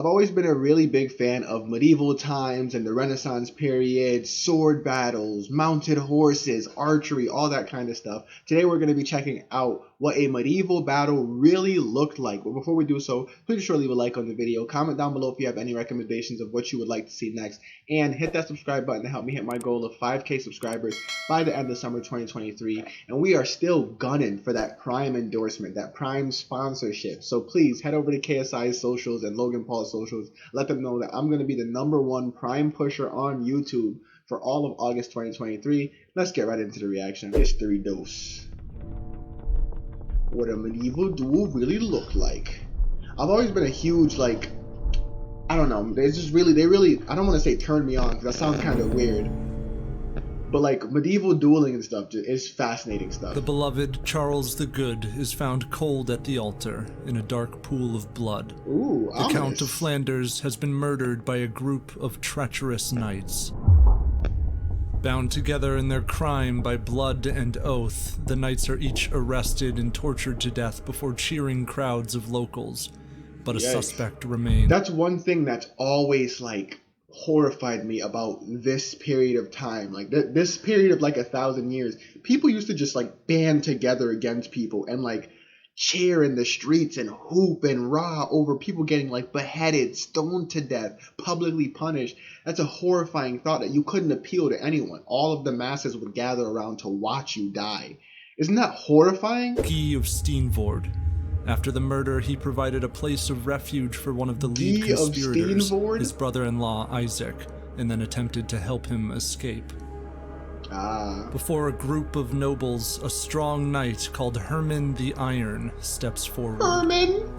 I've always been a really big fan of medieval times and the Renaissance period, sword battles, mounted horses, archery, all that kind of stuff. Today we're going to be checking out what a medieval battle really looked like. But before we do so, please be sure to leave a like on the video, comment down below if you have any recommendations of what you would like to see next, and hit that subscribe button to help me hit my goal of 5K subscribers by the end of summer 2023. And we are still gunning for that Prime endorsement, that Prime sponsorship. So please head over to KSI's socials and Logan Paul's socials. Let them know that I'm going to be the #1 Prime pusher on YouTube for all of August 2023. Let's get right into the reaction. History dose. What a medieval duel really looked like. I've always been a huge, like, I don't know, they really, I don't want to say turn me on because that sounds kind of weird. But like medieval dueling and stuff is fascinating stuff. The beloved Charles the Good is found cold at the altar in a dark pool of blood. Ooh, the Count of Flanders has been murdered by a group of treacherous knights. Bound together in their crime by blood and oath, the knights are each arrested and tortured to death before cheering crowds of locals. But a suspect remains. That's one thing that's always like horrified me about this period of time. Like this period of like 1,000 years, people used to just like band together against people and like cheer in the streets and hoop and rah over people getting like beheaded, stoned to death, publicly punished. That's a horrifying thought that you couldn't appeal to anyone. All of the masses would gather around to watch you die. Isn't that horrifying? Guy of Steenvoorde. After the murder, he provided a place of refuge for one of the lead conspirators, his brother-in-law Isaac, and then attempted to help him escape. Before a group of nobles, a strong knight called Herman the Iron steps forward.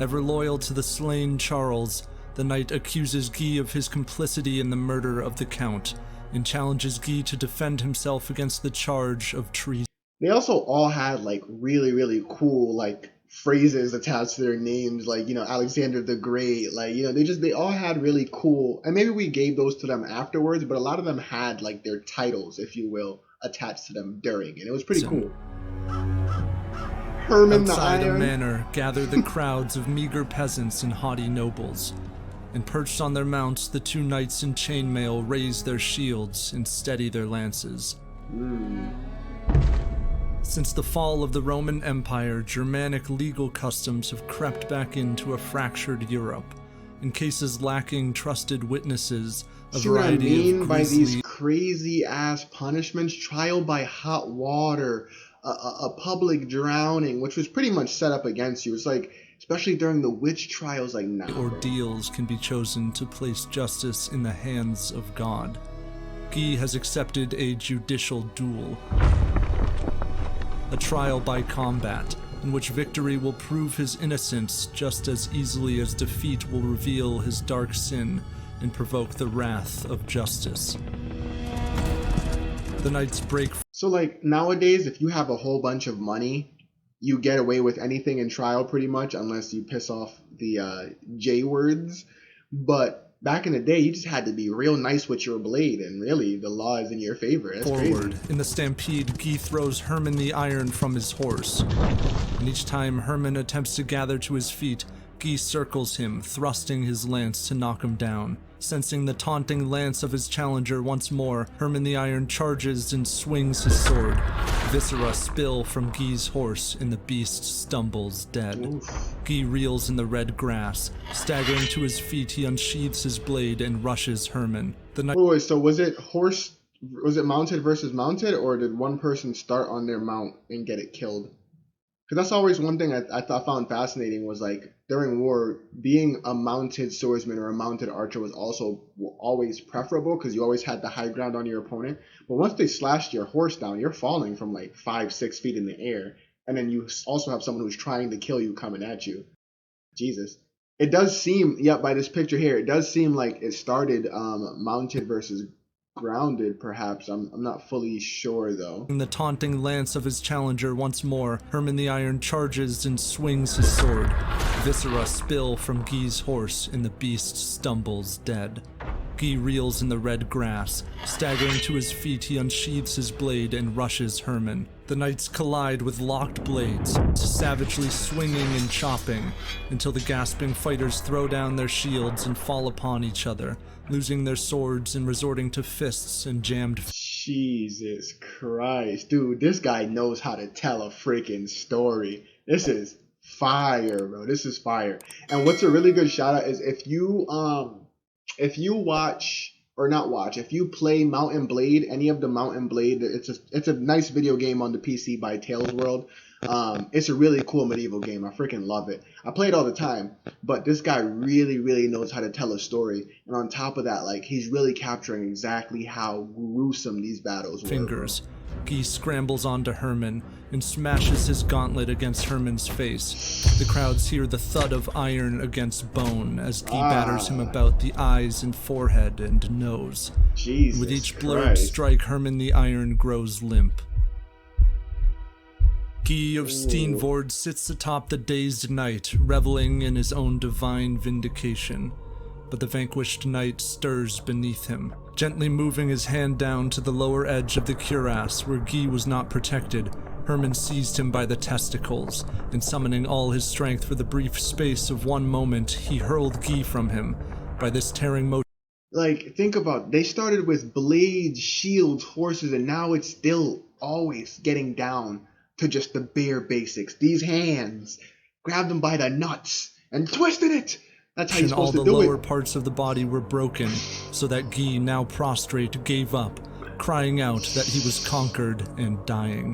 Ever loyal to the slain Charles, the knight accuses Guy of his complicity in the murder of the Count, and challenges Guy to defend himself against the charge of treason. They also all had like really cool like phrases attached to their names, like, you know, Alexander the Great, like, you know, they all had really cool, and maybe we gave those to them afterwards, but a lot of them had like their titles, if you will, attached to them during, and it was pretty cool. Herman the Iron. Outside a manor gathered the crowds of meager peasants and haughty nobles, and perched on their mounts, the two knights in chainmail raised their shields and steadied their lances. Since the fall of the Roman Empire, Germanic legal customs have crept back into a fractured Europe. In cases lacking trusted witnesses, See what I mean by these crazy ass punishments? Trial by hot water, a public drowning, which was pretty much set up against you. It's like, especially during the witch trials, like now. Ordeals can be chosen to place justice in the hands of God. Guy has accepted a judicial duel. A trial by combat, in which victory will prove his innocence just as easily as defeat will reveal his dark sin and provoke the wrath of justice. The knights break. So like nowadays, if you have a whole bunch of money, you get away with anything in trial pretty much, unless you piss off the J words. But back in the day, you just had to be real nice with your blade, and really, the law is in your favor. That's forward. Crazy. In the stampede, Guy throws Herman the Iron from his horse. And each time Herman attempts to gather to his feet, Guy circles him, thrusting his lance to knock him down. Sensing the taunting lance of his challenger once more, Herman the Iron charges and swings his sword. Viscera spill from Guy's horse, and the beast stumbles dead. Oof. Guy reels in the red grass. Staggering to his feet, he unsheathes his blade and rushes Herman. Wait, so was it mounted versus mounted, or did one person start on their mount and get it killed? Because that's always one thing I found fascinating, was like during war, being a mounted swordsman or a mounted archer was also always preferable, because you always had the high ground on your opponent. But once they slashed your horse down, you're falling from like 5-6 feet in the air, and then you also have someone who's trying to kill you coming at you. Jesus. It does seem, by this picture here, it does seem like it started mounted versus grounded, perhaps. I'm not fully sure, though. In the taunting lance of his challenger once more, Herman the Iron charges and swings his sword. Viscera spill from Guy's horse, and the beast stumbles dead. Guy reels in the red grass. Staggering to his feet, he unsheathes his blade and rushes Herman. The knights collide with locked blades, savagely swinging and chopping, until the gasping fighters throw down their shields and fall upon each other, losing their swords and resorting to fists and jammed. Jesus Christ, dude, this guy knows how to tell a freaking story. This is fire, bro. This is fire. And what's a really good shout out is if you watch or not watch, if you play Mount and Blade, any of the Mount and Blade, it's a nice video game on the PC by Tales World. It's a really cool medieval game. I freaking love it. I play it all the time, but this guy really knows how to tell a story. And on top of that, like, he's really capturing exactly how gruesome these battles were. Fingers. Guy scrambles onto Herman and smashes his gauntlet against Herman's face. The crowds hear the thud of iron against bone as Guy batters him about the eyes and forehead and nose. Jesus With each Christ. blurred strike, Herman the Iron grows limp. Guy of Steenvoorde sits atop the dazed knight, reveling in his own divine vindication. But the vanquished knight stirs beneath him, gently moving his hand down to the lower edge of the cuirass where Guy was not protected. Herman seized him by the testicles, and summoning all his strength for the brief space of one moment, he hurled Guy from him. By this tearing motion, like, think about it. They started with blades, shields, horses, and now it's still always getting down to just the bare basics. These hands grabbed him by the nuts and twisted it. That's how you're supposed to do it. All the lower parts of the body were broken, so that Guy, now prostrate, gave up, crying out that he was conquered and dying.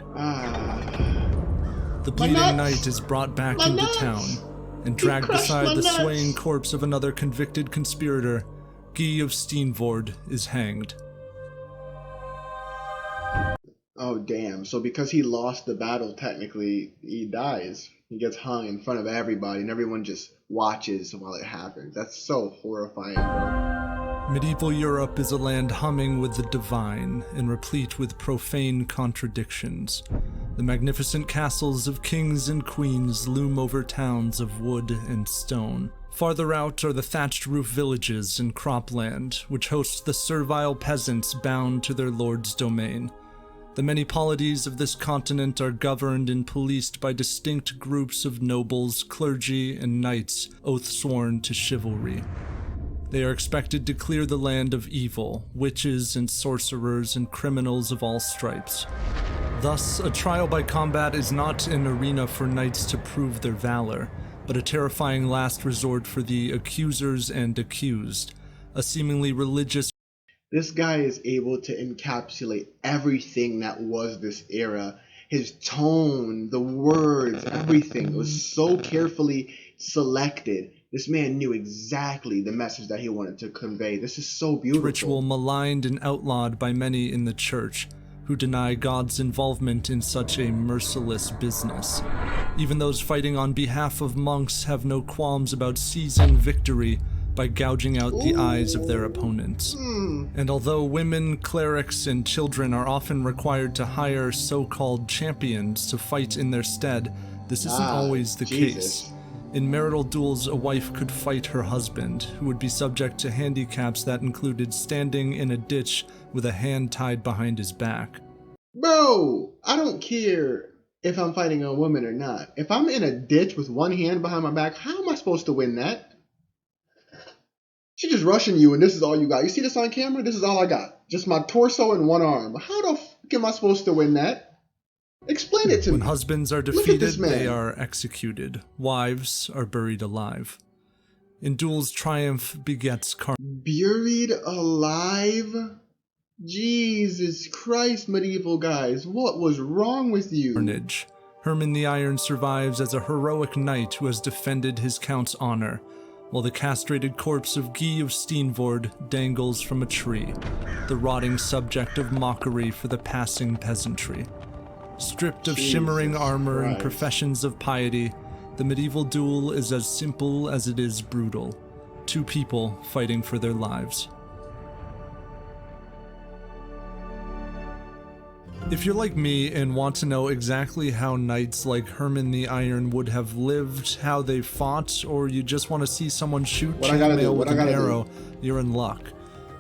The bleeding knight is brought back into town and dragged beside the swaying corpse of another convicted conspirator. Guy of Steenvoorde is hanged. Oh, damn. So because he lost the battle, technically, he dies. He gets hung in front of everybody, and everyone just watches while it happens. That's so horrifying, bro. Medieval Europe is a land humming with the divine and replete with profane contradictions. The magnificent castles of kings and queens loom over towns of wood and stone. Farther out are the thatched roof villages and cropland, which host the servile peasants bound to their lord's domain. The many polities of this continent are governed and policed by distinct groups of nobles, clergy, and knights, oath-sworn to chivalry. They are expected to clear the land of evil, witches and sorcerers and criminals of all stripes. Thus, a trial by combat is not an arena for knights to prove their valor, but a terrifying last resort for the accusers and accused, a seemingly religious. This guy is able to encapsulate everything that was this era. His tone, the words, everything was so carefully selected. This man knew exactly the message that he wanted to convey. This is so beautiful. Ritual maligned and outlawed by many in the church, who deny God's involvement in such a merciless business. Even those fighting on behalf of monks have no qualms about seizing victory by gouging out the eyes of their opponents. And although women, clerics, and children are often required to hire so-called champions to fight in their stead, this isn't always the case. In marital duels, a wife could fight her husband, who would be subject to handicaps that included standing in a ditch with a hand tied behind his back. Bro, I don't care if I'm fighting a woman or not. If I'm in a ditch with one hand behind my back, how am I supposed to win that? She's just rushing you, and this is all you got. You see this on camera? This is all I got. Just my torso and one arm. How the fuck am I supposed to win that? Explain it to me. When husbands are defeated, they are executed. Wives are buried alive. In duels, triumph begets Buried alive? Jesus Christ, medieval guys. What was wrong with you? carnage. Herman the Iron survives as a heroic knight who has defended his count's honor, while the castrated corpse of Guy of Steenvoorde dangles from a tree, the rotting subject of mockery for the passing peasantry. Stripped of shimmering armor and professions of piety, the medieval duel is as simple as it is brutal. Two people fighting for their lives. If you're like me and want to know exactly how knights like Herman the Iron would have lived, how they fought, or you just want to see someone shoot chainmail with an arrow, you're in luck.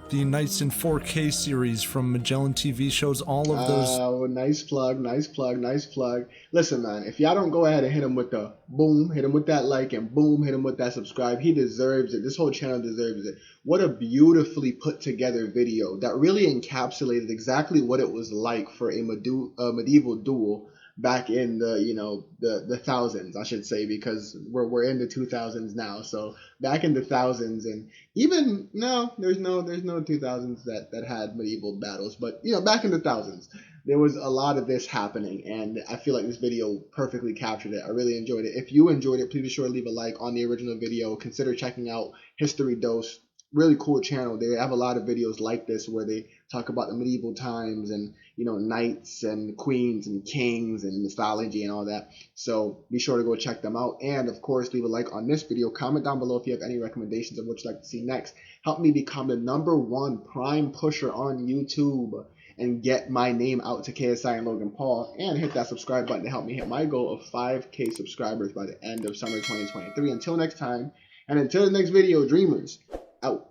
The Knights in 4K series from Magellan TV shows all of those. Oh, nice plug, nice plug, nice plug. Listen, man, if y'all don't go ahead and hit him with the boom, hit him with that like, and boom, hit him with that subscribe, he deserves it. This whole channel deserves it. What a beautifully put together video that really encapsulated exactly what it was like for a medieval duel back in the thousands, I should say, because we're in the 2000s now. So back in the thousands, and even no, there's no 2000s that had medieval battles, but back in the thousands, there was a lot of this happening, and I feel like this video perfectly captured it. I really enjoyed it. If you enjoyed it, please be sure to leave a like on the original video. Consider checking out History Dose. Really cool channel. They have a lot of videos like this where they talk about the medieval times and knights and queens and kings and mythology and all that. So be sure to go check them out, and of course leave a like on this video. Comment down below if you have any recommendations of what you'd like to see next. Help me become the #1 prime pusher on YouTube and get my name out to KSI and Logan Paul, and hit that subscribe button to help me hit my goal of 5K subscribers by the end of summer 2023. Until next time, and until the next video, dreamers out.